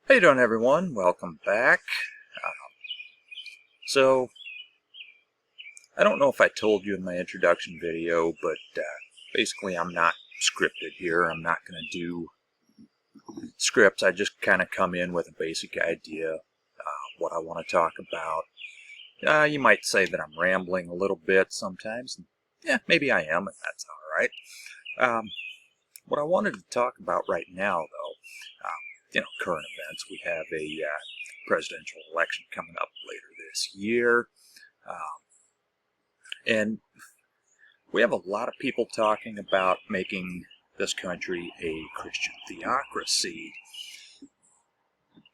How you doing, everyone? Welcome back. So, I don't know if I told you in my introduction video, but basically I'm not scripted here. I'm not going to do scripts. I just kind of come in with a basic idea, what I want to talk about. You might say that I'm rambling a little bit sometimes. Yeah, maybe I am, and that's all right. What I wanted to talk about right now, though, current events. We have a presidential election coming up later this year. And we have a lot of people talking about making this country a Christian theocracy.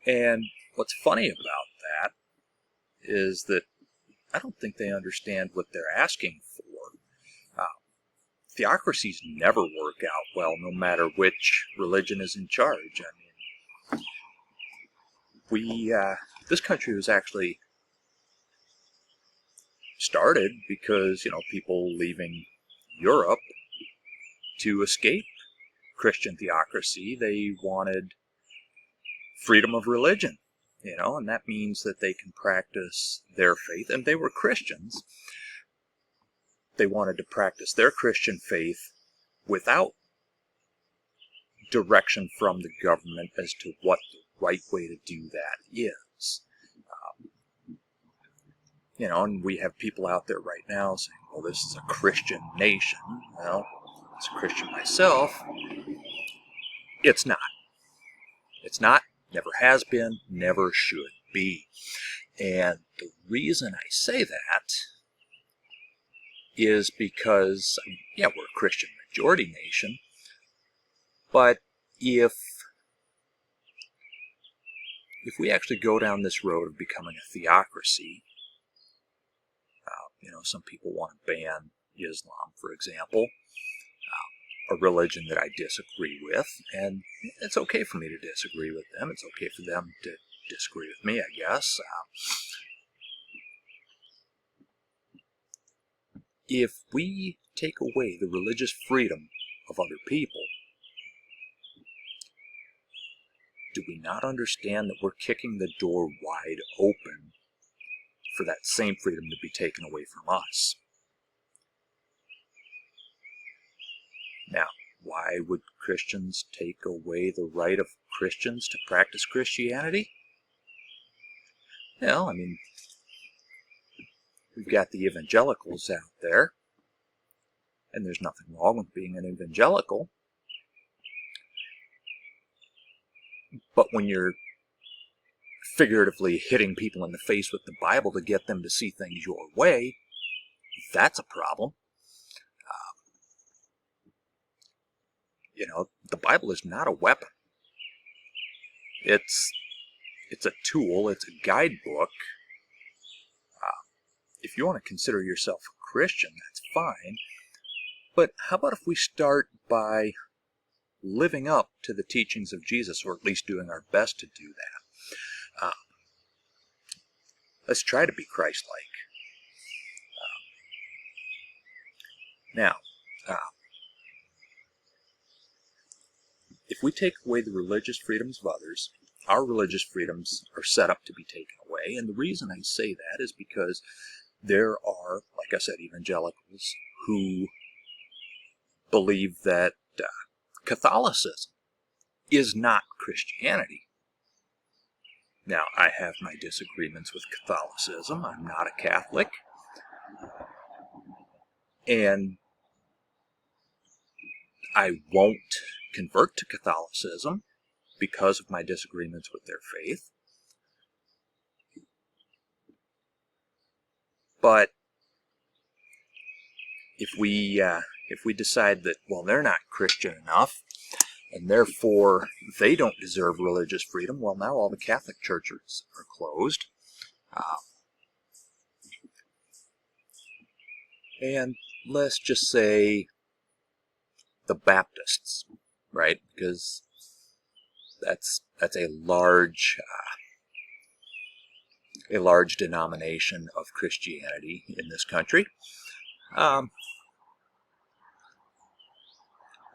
And what's funny about that is that I don't think they understand what they're asking for. Theocracies never work out well, no matter which religion is in charge. I mean, this country was actually started because, people leaving Europe to escape Christian theocracy, they wanted freedom of religion, and that means that they can practice their faith, and they were Christians. They wanted to practice their Christian faith without direction from the government as to what the right way to do that is. And we have people out there right now saying, well, this is a Christian nation. Well, as a Christian myself, it's not. It's not, never has been, never should be. And the reason I say that is because, we're a Christian majority nation, but if we actually go down this road of becoming a theocracy, some people want to ban Islam, for example, a religion that I disagree with, and it's okay for me to disagree with them. It's okay for them to disagree with me, I guess. If we take away the religious freedom of other people, do we not understand that we're kicking the door wide open for that same freedom to be taken away from us? Now, why would Christians take away the right of Christians to practice Christianity? Well, we've got the evangelicals out there, and there's nothing wrong with being an evangelical. But when you're figuratively hitting people in the face with the Bible to get them to see things your way, that's a problem. The Bible is not a weapon. It's a tool, it's a guidebook. If you want to consider yourself a Christian, that's fine. But how about if we start by living up to the teachings of Jesus, or at least doing our best to do that? Let's try to be Christ-like. Now, if we take away the religious freedoms of others, our religious freedoms are set up to be taken away. And the reason I say that is because there are, like I said, evangelicals who believe that Catholicism is not Christianity. Now, I have my disagreements with Catholicism. I'm not a Catholic. And I won't convert to Catholicism because of my disagreements with their faith. But if we decide that, well, they're not Christian enough, and therefore they don't deserve religious freedom, well, now all the Catholic churches are closed. And let's just say the Baptists, right? Because that's a large denomination of Christianity in this country.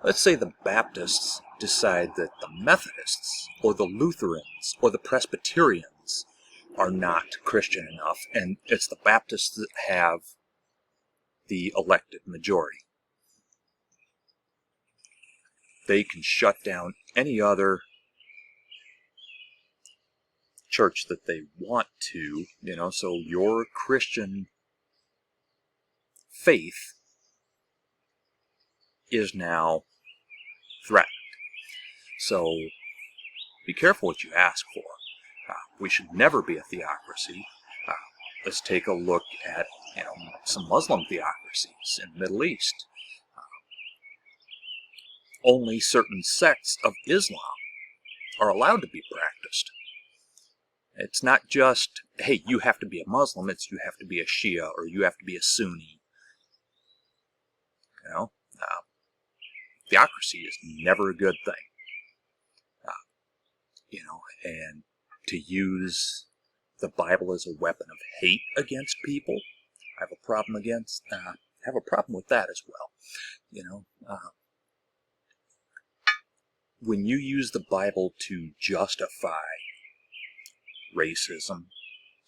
Let's say the Baptists decide that the Methodists or the Lutherans or the Presbyterians are not Christian enough, and it's the Baptists that have the elected majority. They can shut down any other church that they want to, so your Christian faith is now threatened. So be careful what you ask for. We should never be a theocracy. Let's take a look at some Muslim theocracies in the Middle East. Only certain sects of Islam are allowed to be practiced. It's not just, hey, you have to be a Muslim, it's you have to be a Shia or you have to be a Sunni. Theocracy is never a good thing. And to use the Bible as a weapon of hate against people, I have a problem with that as well. When you use the Bible to justify racism,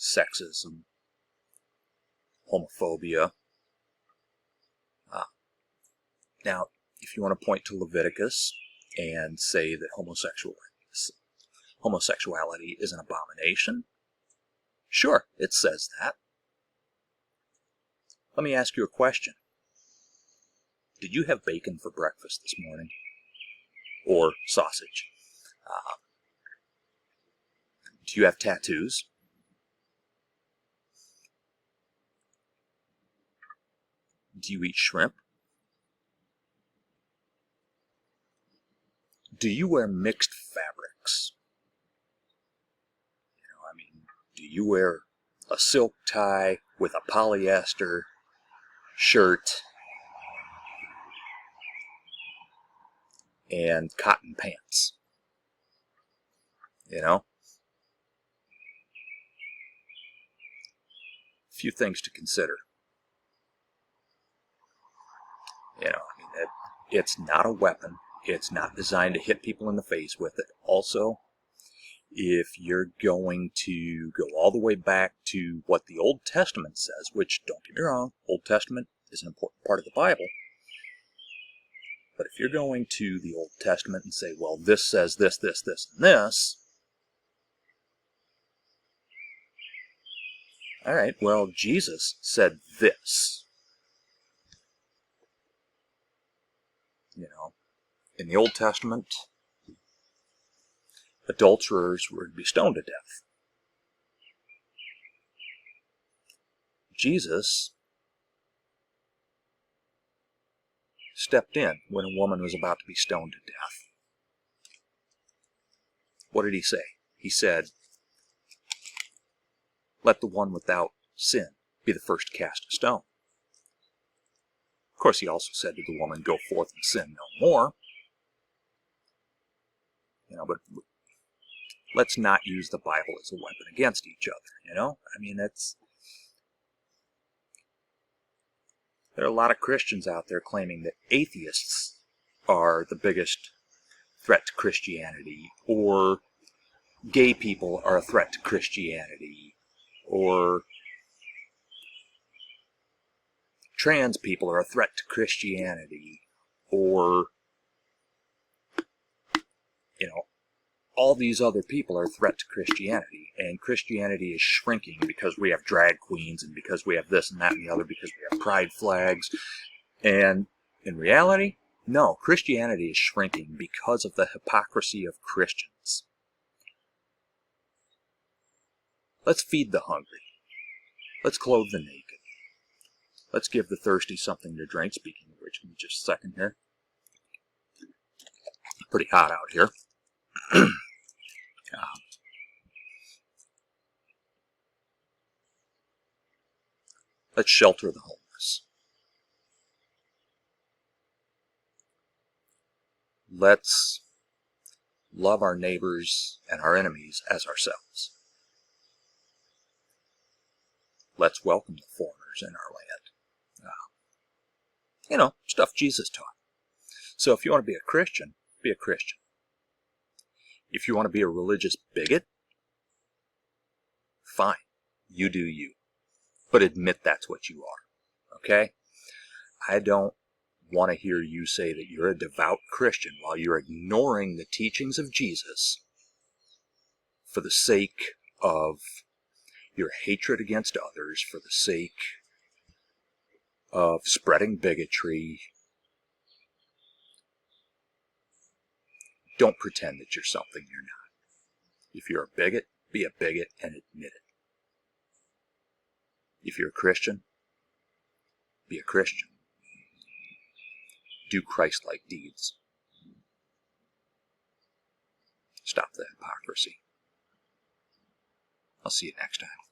sexism, homophobia, now, if you want to point to Leviticus and say that homosexuality is an abomination, sure, it says that. Let me ask you a question. Did you have bacon for breakfast this morning? Or sausage? Do you have tattoos? Do you eat shrimp? Do you wear mixed fabrics? Do you wear a silk tie with a polyester shirt and cotton pants? A few things to consider. It's not a weapon. It's not designed to hit people in the face with it. Also, if you're going to go all the way back to what the Old Testament says, which, don't get me wrong, Old Testament is an important part of the Bible, but if you're going to the Old Testament and say, well, this says this, this, this, and this, all right, well, Jesus said this. In the Old Testament, adulterers were to be stoned to death. Jesus stepped in when a woman was about to be stoned to death. What did he say? He said, let the one without sin be the first to cast a stone. Of course, he also said to the woman, go forth and sin no more. But let's not use the Bible as a weapon against each other, there are a lot of Christians out there claiming that atheists are the biggest threat to Christianity, or gay people are a threat to Christianity, or trans people are a threat to Christianity, or all these other people are a threat to Christianity, and Christianity is shrinking because we have drag queens, and because we have this and that and the other, because we have pride flags. And in reality, no, Christianity is shrinking because of the hypocrisy of Christians. Let's feed the hungry. Let's clothe the naked. Let's give the thirsty something to drink. Speaking of which, give me just a second here. Pretty hot out here. Let's shelter the homeless. Let's love our neighbors and our enemies as ourselves. Let's welcome the foreigners in our land. Stuff Jesus taught. So if you want to be a Christian, be a Christian. If you want to be a religious bigot, fine. You do you. But admit that's what you are. Okay? I don't want to hear you say that you're a devout Christian while you're ignoring the teachings of Jesus for the sake of your hatred against others, for the sake of spreading bigotry. Don't pretend that you're something you're not. If you're a bigot, be a bigot and admit it. If you're a Christian, be a Christian. Do Christ-like deeds. Stop the hypocrisy. I'll see you next time.